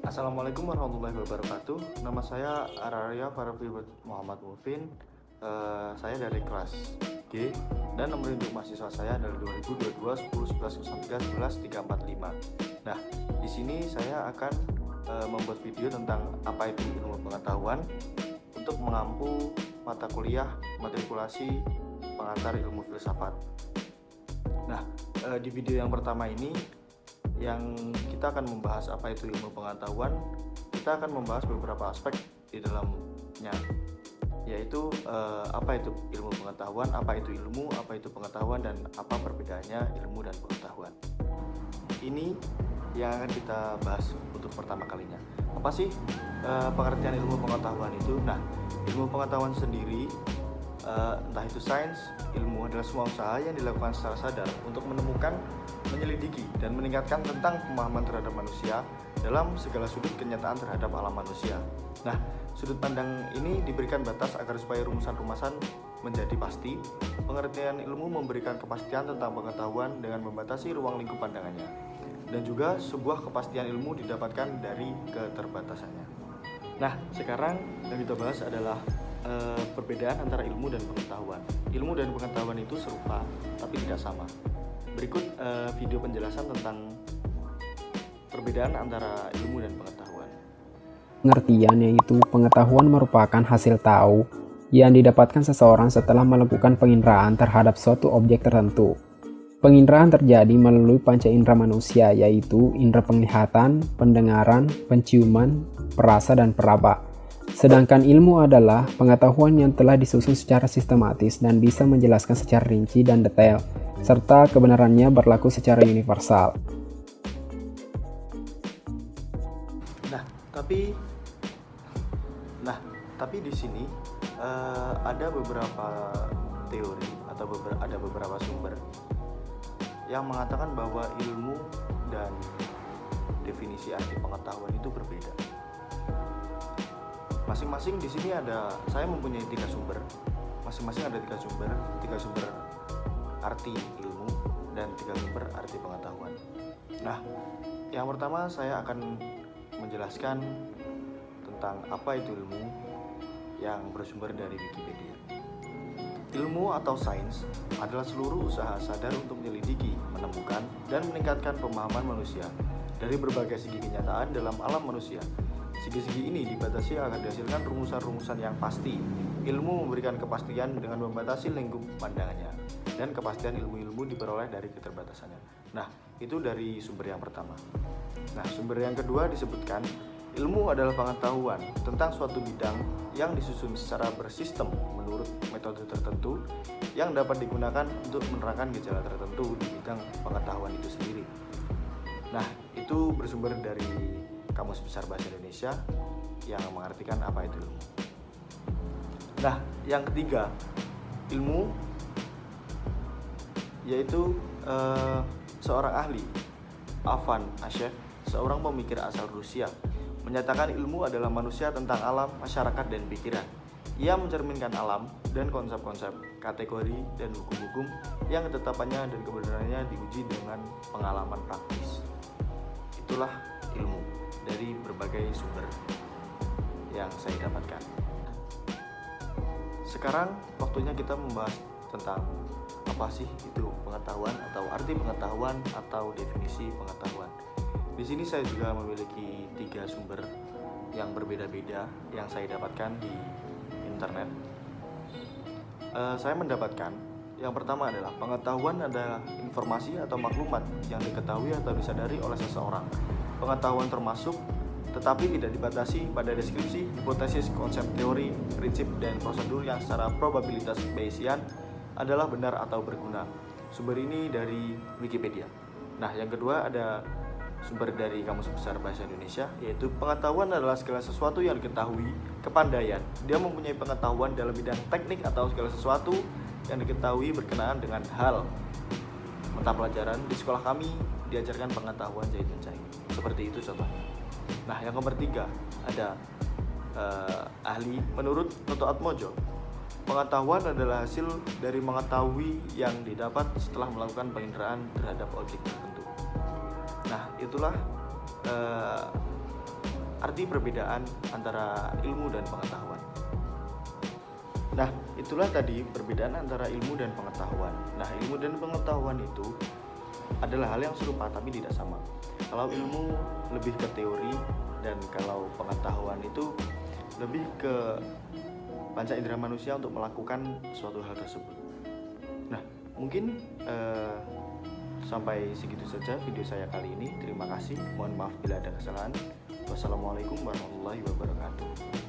Assalamualaikum warahmatullahi wabarakatuh. Nama saya Araria Farafi Muhammad Mufin. Saya dari kelas G dan nomor induk mahasiswa saya adalah 2022 10 11 03 11 345. Nah, di sini saya akan membuat video tentang apa itu ilmu pengetahuan untuk mengampu mata kuliah matrikulasi pengantar ilmu filsafat. Nah, di video yang pertama ini yang kita akan membahas apa itu ilmu pengetahuan, kita akan membahas beberapa aspek di dalamnya, yaitu apa itu ilmu pengetahuan, apa itu ilmu, apa itu pengetahuan, dan apa perbedaannya ilmu dan pengetahuan. Ini yang akan kita bahas untuk pertama kalinya. Apa sih pengertian ilmu pengetahuan itu? Nah, ilmu pengetahuan sendiri, entah itu sains, ilmu adalah semua usaha yang dilakukan secara sadar untuk menemukan, menyelidiki, dan meningkatkan tentang pemahaman terhadap manusia dalam segala sudut kenyataan terhadap alam manusia. Nah, sudut pandang ini diberikan batas agar supaya rumusan-rumusan menjadi pasti. Pengertian ilmu memberikan kepastian tentang pengetahuan dengan membatasi ruang lingkup pandangannya. Dan juga sebuah kepastian ilmu didapatkan dari keterbatasannya. Nah, sekarang yang kita bahas adalah perbedaan antara ilmu dan pengetahuan. Ilmu dan pengetahuan itu serupa, tapi tidak sama. Berikut video penjelasan tentang perbedaan antara ilmu dan pengetahuan. Pengertian yaitu pengetahuan merupakan hasil tahu yang didapatkan seseorang setelah melakukan penginderaan terhadap suatu objek tertentu. Penginderaan terjadi melalui panca indera manusia, yaitu indera penglihatan, pendengaran, penciuman, perasa, dan peraba. Sedangkan ilmu adalah pengetahuan yang telah disusun secara sistematis dan bisa menjelaskan secara rinci dan detail, serta kebenarannya berlaku secara universal. Tapi di sini ada beberapa teori atau ada beberapa sumber yang mengatakan bahwa ilmu dan definisi arti pengetahuan itu berbeda. Masing-masing di sini saya mempunyai 3 sumber. Masing-masing ada 3 sumber arti ilmu dan 3 sumber arti pengetahuan. Nah, yang pertama saya akan menjelaskan tentang apa itu ilmu yang bersumber dari Wikipedia. Ilmu atau sains adalah seluruh usaha sadar untuk menyelidiki, menemukan, dan meningkatkan pemahaman manusia dari berbagai segi kenyataan dalam alam manusia. Segi-segi ini dibatasi agar dihasilkan rumusan-rumusan yang pasti. Ilmu memberikan kepastian dengan membatasi lingkup pandangannya, dan kepastian ilmu-ilmu diperoleh dari keterbatasannya. Nah, itu dari sumber yang pertama. Nah, sumber yang kedua disebutkan, ilmu adalah pengetahuan tentang suatu bidang yang disusun secara bersistem menurut metode tertentu yang dapat digunakan untuk menerangkan gejala tertentu di bidang pengetahuan itu sendiri. Nah, itu bersumber dari Kamus Besar Bahasa Indonesia yang mengartikan apa itu ilmu. Nah, yang ketiga, ilmu yaitu seorang ahli, Avan Ashev, seorang pemikir asal Rusia, menyatakan ilmu adalah manusia tentang alam, masyarakat, dan pikiran. Ia mencerminkan alam dan konsep-konsep, kategori, dan hukum-hukum yang ketetapannya dan kebenarannya diuji dengan pengalaman praktis. Itulah ilmu dari berbagai sumber yang saya dapatkan. Sekarang waktunya kita membahas tentang apa sih itu pengetahuan atau arti pengetahuan atau definisi pengetahuan. Di sini saya juga memiliki 3 sumber yang berbeda-beda yang saya dapatkan di internet. Saya mendapatkan yang pertama adalah pengetahuan adalah informasi atau maklumat yang diketahui atau disadari oleh seseorang. Pengetahuan termasuk tetapi tidak dibatasi pada deskripsi, hipotesis, konsep, teori, prinsip, dan prosedur yang secara probabilitas Bayesian adalah benar atau berguna. Sumber ini dari Wikipedia. Nah, yang kedua ada sumber dari Kamus Besar Bahasa Indonesia, yaitu pengetahuan adalah segala sesuatu yang diketahui, kepandaian. Dia mempunyai pengetahuan dalam bidang teknik atau segala sesuatu yang diketahui berkenaan dengan hal. Mata pelajaran di sekolah kami diajarkan pengetahuan jahit menjahit. Seperti itu contohnya. Nah, yang nomor 3 ada ahli menurut Toto Atmojo. Pengetahuan adalah hasil dari mengetahui yang didapat setelah melakukan penginderaan terhadap objek tertentu. Nah, itulah arti perbedaan antara ilmu dan pengetahuan. Nah, itulah tadi perbedaan antara ilmu dan pengetahuan. Nah, ilmu dan pengetahuan itu adalah hal yang serupa tapi tidak sama. Kalau ilmu lebih ke teori dan kalau pengetahuan itu lebih ke panca indera manusia untuk melakukan suatu hal tersebut. Nah, mungkin sampai segitu saja video saya kali ini. Terima kasih. Mohon maaf bila ada kesalahan. Wassalamualaikum warahmatullahi wabarakatuh.